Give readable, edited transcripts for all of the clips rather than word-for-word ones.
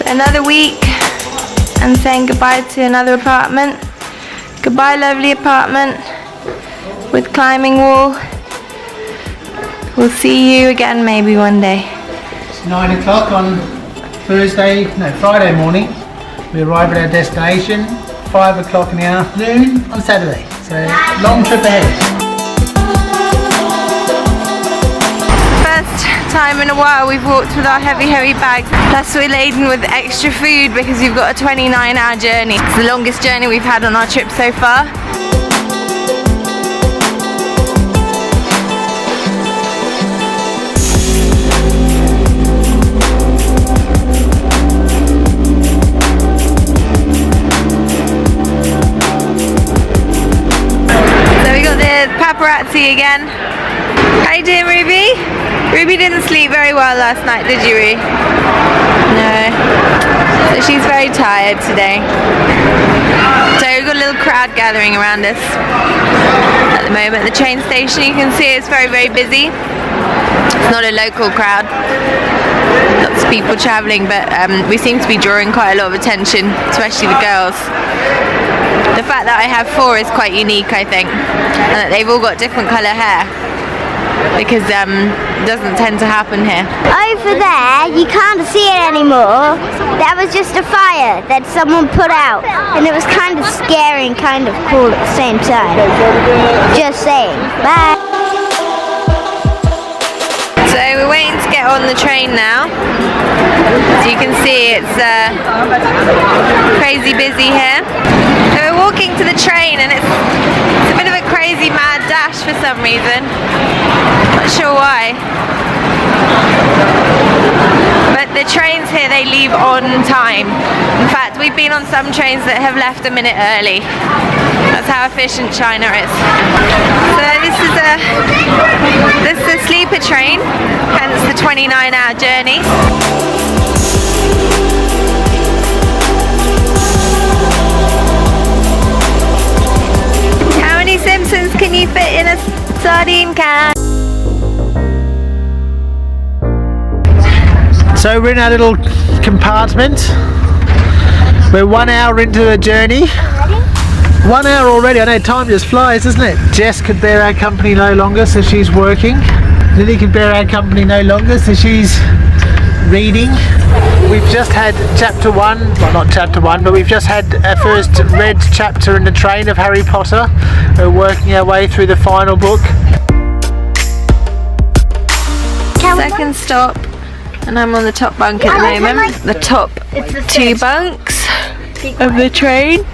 Another week and saying goodbye to another apartment. Goodbye, lovely apartment with climbing wall. We'll see you again maybe one day. It's 9 o'clock on Friday morning. We arrive at our destination 5 o'clock in the afternoon on Saturday. So long trip ahead. Time in a while we've walked with our heavy bags, plus we're laden with extra food because we've got a 29-hour journey. It's the longest journey we've had on our trip so far. So we got the paparazzi again. How you doing, Ruby? Ruby didn't sleep very well last night, did you, Ruby? No. So she's very tired today. So we've got a little crowd gathering around us at the moment. The train station, you can see it's very busy. It's not a local crowd. Lots of people travelling, but we seem to be drawing quite a lot of attention, especially the girls. The fact that I have 4 is quite unique, I think, and that they've all got different colour hair. Because it doesn't tend to happen here. Over there, you can't see it anymore. That was just a fire that someone put out, and it was kind of scary and kind of cool at the same time. Just saying. Bye. So we're waiting to get on the train now. So you can see it's crazy busy here. So we're walking to the train, and it's a bit of a crazy mad dash for some reason. Not sure why. But the trains here, they leave on time. In fact, we've been on some trains that have left a minute early. That's how efficient China is. So this is a sleeper train, hence the 29-hour journey. How many Simpsons can you fit in a sardine can? So we're in our little compartment. We're 1 hour into the journey. 1 hour already. I know time just flies, doesn't it? Jess could bear our company no longer, so she's working. Lily could bear our company no longer, so she's reading. We've just had chapter 1, well not chapter 1, but we've just had our first read chapter in the train of Harry Potter. We're working our way through the final book. Second stop, and I'm on the top bunk at the moment. The top 2 bunks of the train.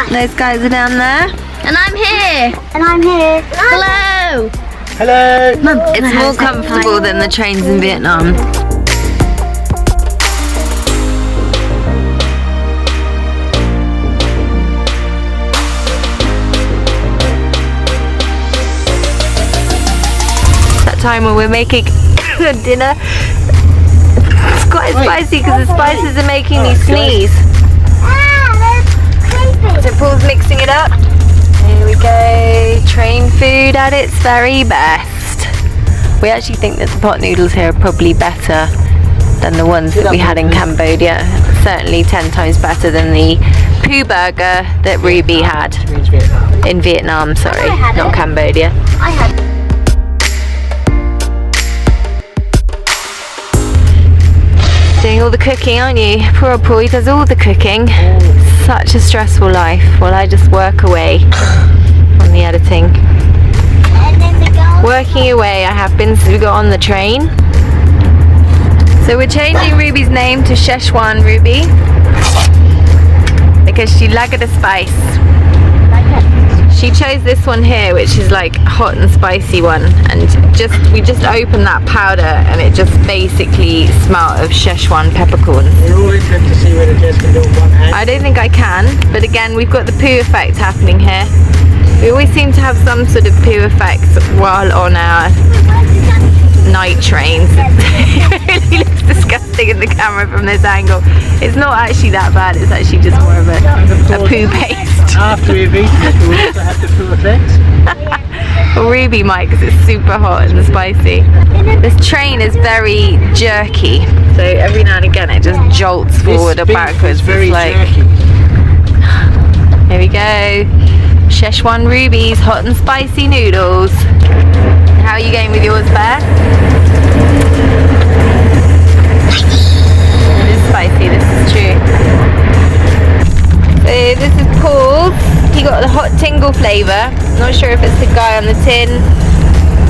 Those guys are down there. And I'm here. And I'm here. Hello. Hello. It's more comfortable than the trains in Vietnam. That time when we're making dinner, it's quite spicy because the spices are making me sneeze. So Paul's mixing it up. Here we go, train food at its very best. We actually think that the pot noodles here are probably better than the ones that we had in Cambodia. Certainly 10 times better than the Poo burger that Ruby had in Vietnam, sorry, not Cambodia. I had Doing all the cooking, aren't you? Poor old Paul, he does all the cooking. Such a stressful life while I just work away on the editing. Working away I have been since we got on the train. So we're changing Ruby's name to Szechuan Ruby because she liked the spice. She chose this one here, which is like hot and spicy one, and we just opened that powder and it just basically smelled of Szechuan peppercorns. We're all interested to see whether Jess can do it with one hand. I don't think I can, but again we've got the poo effect happening here. We always seem to have some sort of poo effect while on our night trains. It really looks disgusting in the camera from this angle. It's not actually that bad, it's actually just more of a poo paste. After we've eaten it, we also have the poo effect. For Ruby might, because it's super hot and spicy. This train is very jerky, so every now and again it just jolts forward or backwards. Very it's like, jerky. Here we go. Szechuan Ruby's hot and spicy noodles. How are you going with yours, Bear? It is spicy, this is true. So this is Paul's. He got the hot tingle flavour. Not sure if it's the guy on the tin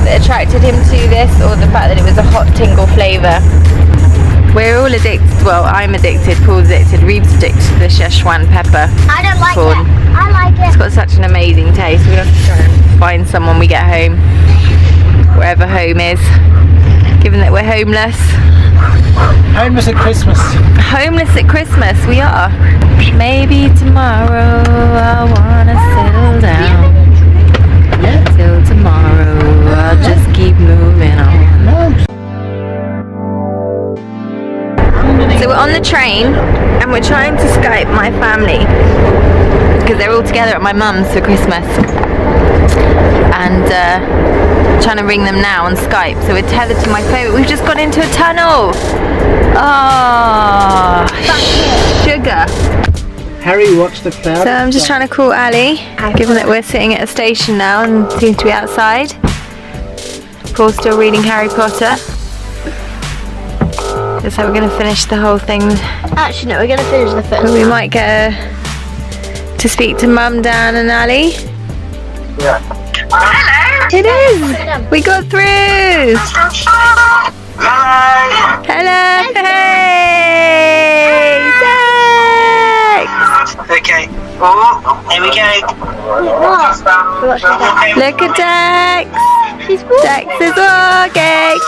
that attracted him to this or the fact that it was a hot tingle flavour. We're all addicted. Well, I'm addicted. Paul's addicted. Reeve's addicted to the Szechuan pepper. I don't like corn. it. I like It's it. got such an amazing taste. We're going to have to try and find someone when we get home, wherever home is, given that we're homeless. Homeless at Christmas. Homeless at Christmas, we are. Maybe tomorrow I wanna settle down. Yeah. Till tomorrow I'll just keep moving on. So we're on the train and we're trying to Skype my family because they're all together at my mum's for Christmas, and trying to ring them now on Skype. So we're tethered to my phone. We've just gone into a tunnel. Oh, sugar. Harry watched the clouds. So I'm just trying to call Ali, given that we're sitting at a station now and seems to be outside. Paul's still reading Harry Potter. Looks like we're going to finish the whole thing. Actually, no, we're going to finish the first. But we might get to speak to Mum, Dan and Ali. Yeah. Hello. It is! We got through! Hi. Hello! Hey! Dex! Okay. Oh, here we go. Look at Dex! She's walking. Dex is walking!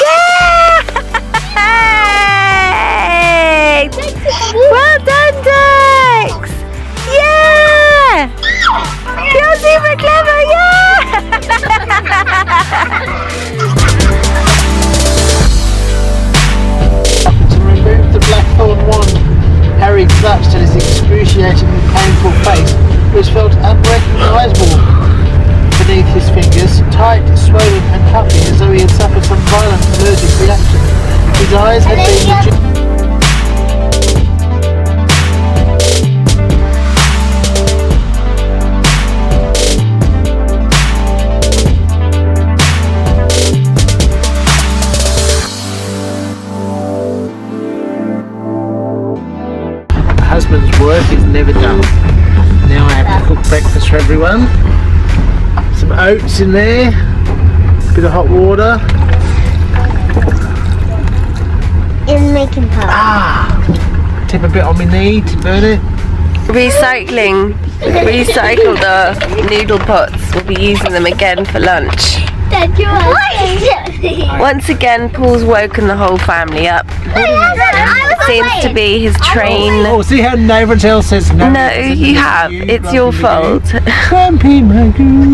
Yay! Well done, Dex! Yeah! You're super clever, yeah! To remove the blackthorn wand, Harry clutched at his excruciatingly painful face, which felt unrecognisable beneath his fingers, tight, swollen and puffy as though he had suffered some violent allergic reaction. His eyes had been reduced. Husband's work is never done. Now I have to cook breakfast for everyone. Some oats in there, a bit of hot water. In making pie. Tip a bit on my knee to burn it. Recycling. Recycle the noodle pots. We'll be using them again for lunch. Dad, you are. Once again, Paul's woken the whole family up. Seems to be his train. Oh, see how no one else says no. No, you have. It's your fault. Grumpy Magoo.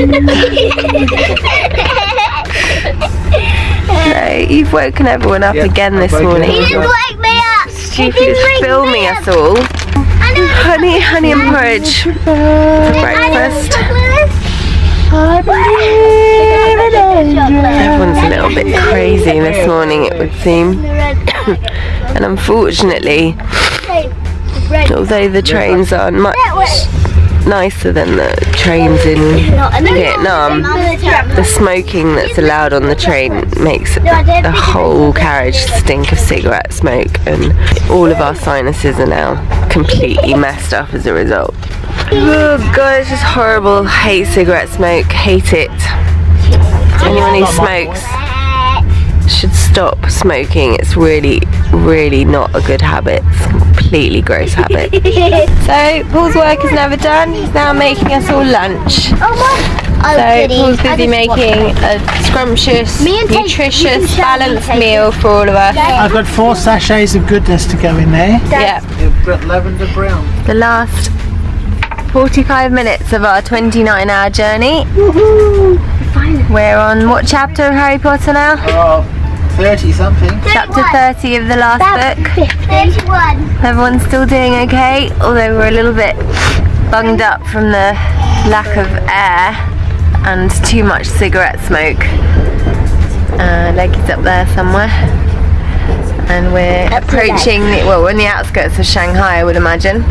No, you've woken everyone up again this morning. He didn't wake me up. Stupid is filming us all. Honey and porridge for breakfast. Everyone's a little bit crazy this morning, it would seem. And unfortunately, although the trains are much nicer than the trains in Vietnam, the smoking that's allowed on the train makes the whole carriage stink of cigarette smoke, and all of our sinuses are now completely messed up as a result. Oh god, it's just horrible. Hate cigarette smoke, hate it. Anyone who smokes should stop smoking. It's really, really not a good habit. It's a completely gross habit. So Paul's work is never done. He's now making us all lunch. So Paul's busy making a scrumptious, nutritious, balanced meal for all of us. I've got 4 sachets of goodness to go in there. Yeah. You've got lavender brown. The last 45 minutes of our 29-hour journey. We're on what chapter of Harry Potter now? Oh, 30 something. Chapter 30 of the last book. 31. Everyone's still doing okay, although we're a little bit bunged up from the lack of air and too much cigarette smoke. Leggie's up there somewhere. And we're approaching, well, we're on the outskirts of Shanghai, I would imagine.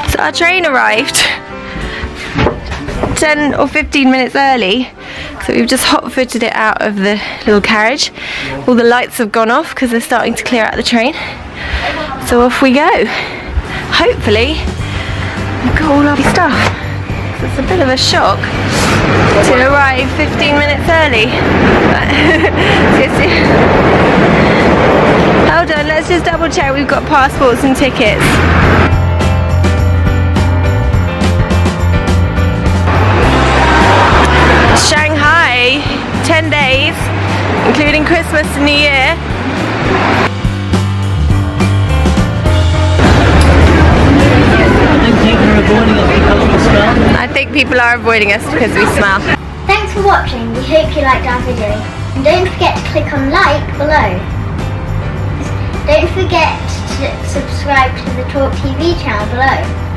So our train arrived 10 or 15 minutes early, so we've just hot-footed it out of the little carriage. All the lights have gone off because they're starting to clear out the train. So off we go. Hopefully we've got all our stuff. It's a bit of a shock to arrive 15 minutes early. Hold on, let's just double check we've got passports and tickets. Shanghai, 10 days, including Christmas and New Year. I think people are avoiding us because we smell. Thanks for watching. We hope you liked our video. And don't forget to click on like below. Don't forget to subscribe to the TaawkTV channel below.